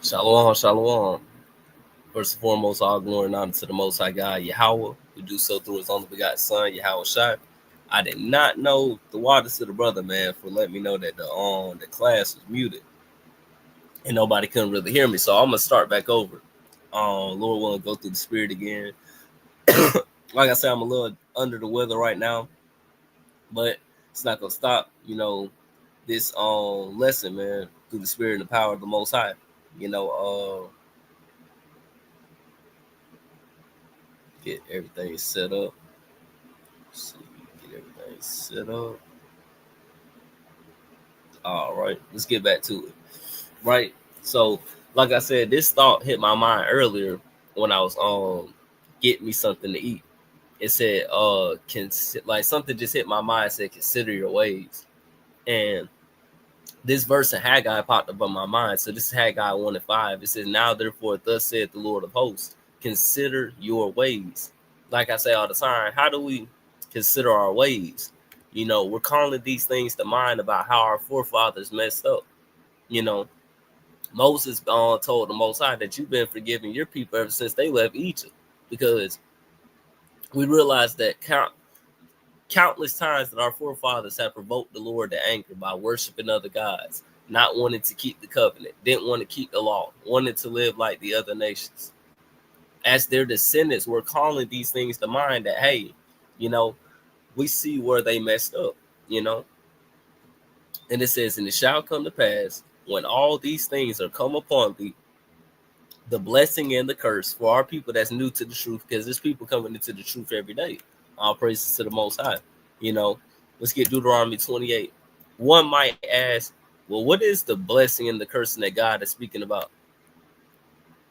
Shalom, shalom. First and foremost, all glory and honor to the Most High God, Yahweh, who do so through His only begotten Son, Yahweh Shai. I did not know the water to the brother, man, for letting me know that the class was muted and nobody couldn't really hear me. So I'm gonna start back over. Lord willing, go through the spirit again. Like I said, I'm a little under the weather right now, but it's not gonna stop. This lesson, man, through the spirit and the power of the Most High. You know, get everything set up. See, get everything set up. All right, let's get back to it. Right. So, like I said, this thought hit my mind earlier when I was getting me something to eat. It said, like something just hit my mind. Said, consider your ways. And this verse in Haggai popped up on my mind. So this is Haggai 1:5. It says, now therefore, thus saith the Lord of hosts, consider your ways. Like I say all the time, how do we consider our ways? We're calling these things to mind about how our forefathers messed up. Moses told the Most High that you've been forgiving your people ever since they left Egypt, because we realize that countless times that our forefathers have provoked the Lord to anger by worshiping other gods, not wanting to keep the covenant, didn't want to keep the law, wanted to live like the other nations. As their descendants, we're calling these things to mind that, hey, we see where they messed up, And it says, and it shall come to pass when all these things are come upon thee, the blessing and the curse for our people that's new to the truth, because there's people coming into the truth every day. All praises to the Most High. Let's get Deuteronomy 28. One might ask, well, what is the blessing and the cursing that God is speaking about?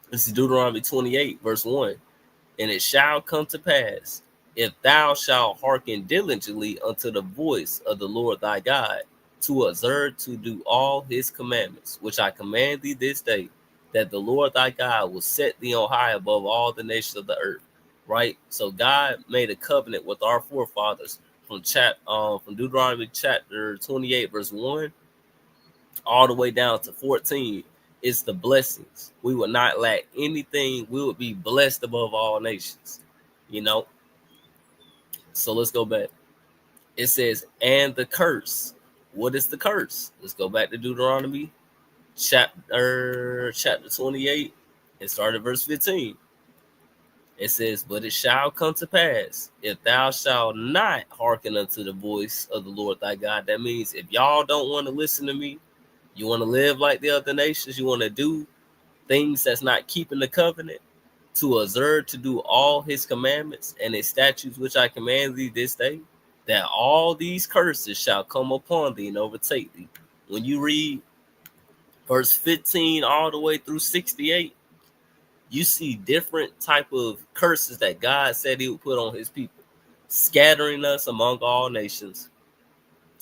This is Deuteronomy 28, verse 1. And it shall come to pass, if thou shalt hearken diligently unto the voice of the Lord thy God, to observe to do all his commandments, which I command thee this day, that the Lord thy God will set thee on high above all the nations of the earth. Right? So God made a covenant with our forefathers from Deuteronomy chapter 28, verse 1, all the way down to 14. It's the blessings. We will not lack anything. We will be blessed above all nations. So let's go back. It says, and the curse. What is the curse? Let's go back to Deuteronomy chapter 28 and start at verse 15. It says, but it shall come to pass, if thou shalt not hearken unto the voice of the Lord thy God. That means if y'all don't want to listen to me, you want to live like the other nations, you want to do things that's not keeping the covenant, to observe to do all his commandments and his statutes which I command thee this day, that all these curses shall come upon thee and overtake thee. When you read verse 15 all the way through 68, you see different type of curses that God said he would put on his people. Scattering us among all nations.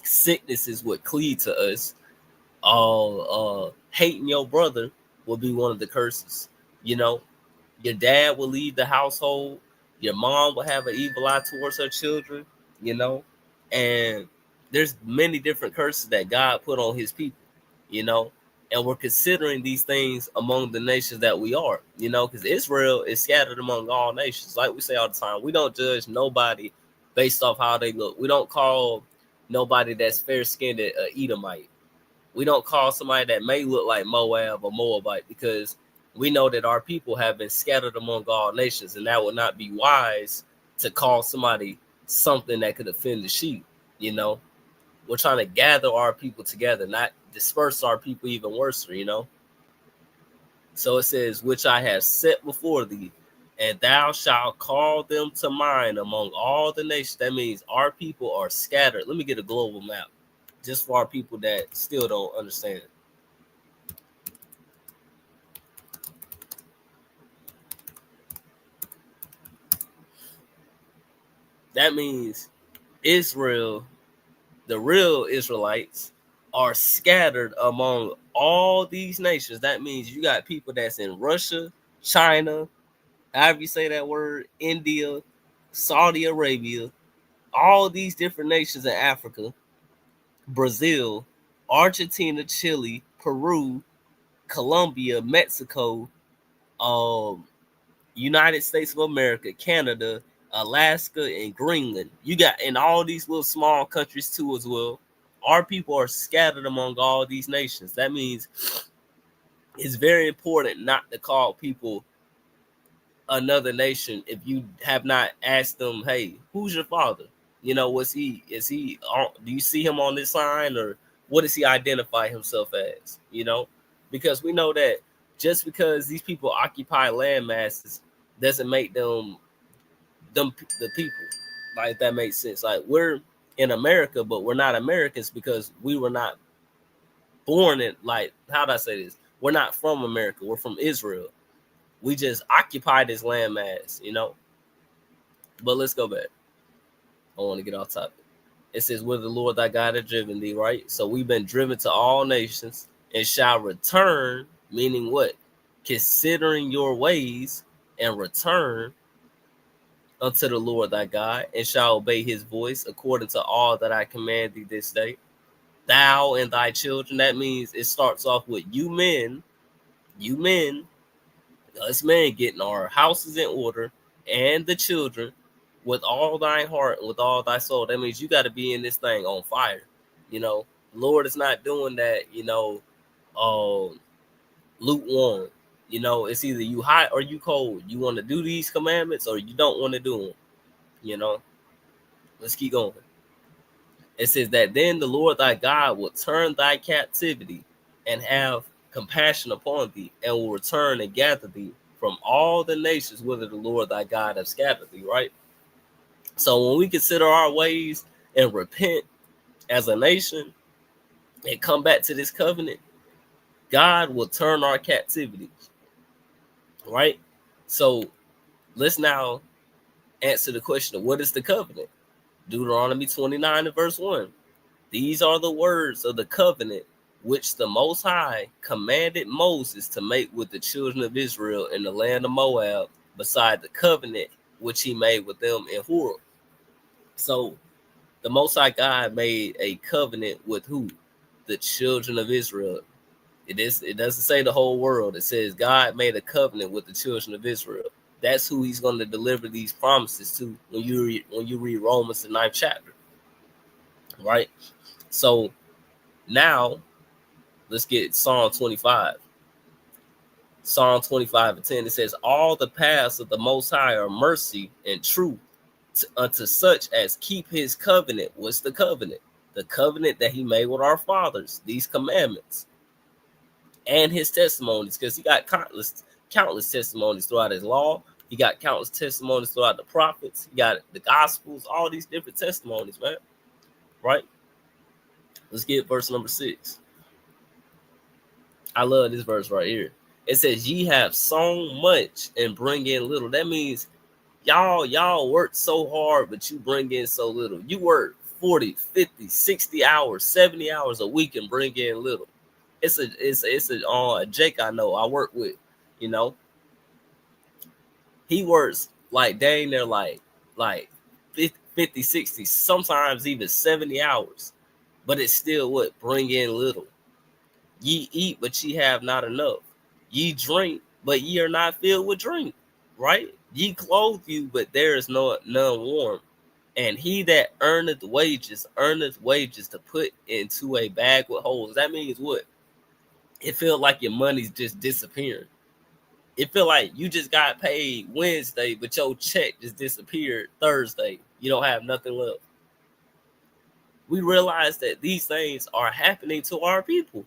Sicknesses would cleave to us. Hating your brother will be one of the curses. Your dad will leave the household. Your mom will have an evil eye towards her children, and there's many different curses that God put on his people, and we're considering these things among the nations that we are, because Israel is scattered among all nations. Like we say all the time, we don't judge nobody based off how they look. We don't call nobody that's fair-skinned a Edomite. We don't call somebody that may look like Moab or Moabite, because we know that our people have been scattered among all nations, and that would not be wise to call somebody something that could offend the sheep. We're trying to gather our people together, not disperse our people even worse. So it says, which I have set before thee, and thou shalt call them to mind among all the nations. That means our people are scattered. Let me get a global map just for our people that still don't understand. That means Israel, the real Israelites, are scattered among all these nations. That means you got people that's in Russia, China, however you say that word, India, Saudi Arabia, all these different nations in Africa, Brazil, Argentina, Chile, Peru, Colombia, Mexico, United States of America, Canada, Alaska, and Greenland. You got in all these little small countries too as well. Our people are scattered among all these nations. That means it's very important not to call people another nation if you have not asked them, hey, who's your father? You know, is he do you see him on this sign, or what does he identify himself as? You know, because we know that just because these people occupy land masses doesn't make them the people. Like, that makes sense. Like, we're in America, but we're not Americans because we were not born in, like, how do I say this? We're not from America. We're from Israel. We just occupy this landmass, you know. But let's go back. I want to get off topic. It says, where the Lord thy God hath driven thee, right? So we've been driven to all nations and shall return, meaning what? Considering your ways, and return unto the Lord thy God, and shall obey his voice according to all that I command thee this day. Thou and thy children. That means it starts off with you men, us men, getting our houses in order, and the children, with all thine heart and with all thy soul. That means you got to be in this thing on fire. You know, the Lord is not doing that, you know, lukewarm. You know, it's either you hot or you cold. You want to do these commandments or you don't want to do them. You know, let's keep going. It says that then the Lord thy God will turn thy captivity and have compassion upon thee, and will return and gather thee from all the nations whither the Lord thy God hath scattered thee, right? So when we consider our ways and repent as a nation and come back to this covenant, God will turn our captivity, right? So let's now answer the question of what is the covenant? Deuteronomy 29 and verse 1. These are the words of the covenant which the Most High commanded Moses to make with the children of Israel in the land of Moab, beside the covenant which he made with them in Horeb. So the Most High God made a covenant with who? The children of Israel. It doesn't say the whole world. It says God made a covenant with the children of Israel. That's who he's going to deliver these promises to when you read Romans the 9th chapter. Right? So now let's get Psalm 25. Psalm 25 and 10. It says, all the paths of the Most High are mercy and truth unto such as keep his covenant. What's the covenant? The covenant that he made with our fathers, these commandments, and his testimonies, because he got countless testimonies throughout his law. He got countless testimonies throughout the prophets. He got the gospels, all these different testimonies, man. Right? Let's get verse number 6. I love this verse right here. It says, ye have sown much and bring in little. That means y'all work so hard, but you bring in so little. You work 40, 50, 60 hours, 70 hours a week and bring in little. It's a Jake I know I work with, you know. He works like dang near like 50, 60, sometimes even 70 hours. But it's still what? Bring in little. Ye eat, but ye have not enough. Ye drink, but ye are not filled with drink. Right? Ye clothe you, but there is none warm. And he that earneth wages to put into a bag with holes. That means what? It feels like your money's just disappearing. It feel like you just got paid Wednesday, but your check just disappeared Thursday. You don't have nothing left. We realize that these things are happening to our people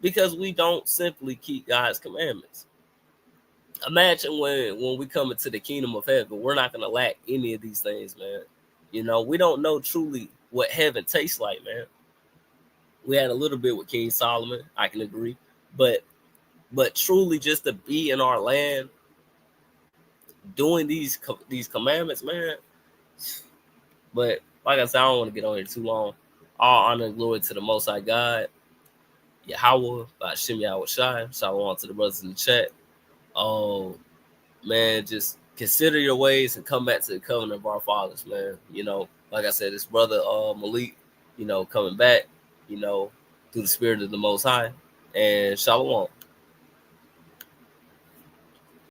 because we don't simply keep God's commandments. Imagine when we come into the kingdom of heaven, we're not going to lack any of these things, man. You know, we don't know truly what heaven tastes like, man. We had a little bit with King Solomon, I can agree. But truly just to be in our land doing these commandments, man. But like I said, I don't want to get on here too long. All honor and glory to the Most High God, Yahweh, by Shem Yahweh Shai. Shalom to the brothers in the chat. Oh, man, just consider your ways and come back to the covenant of our fathers, man. You know, like I said, this brother Malik, you know, coming back, you know, through the spirit of the Most High. And Shalom.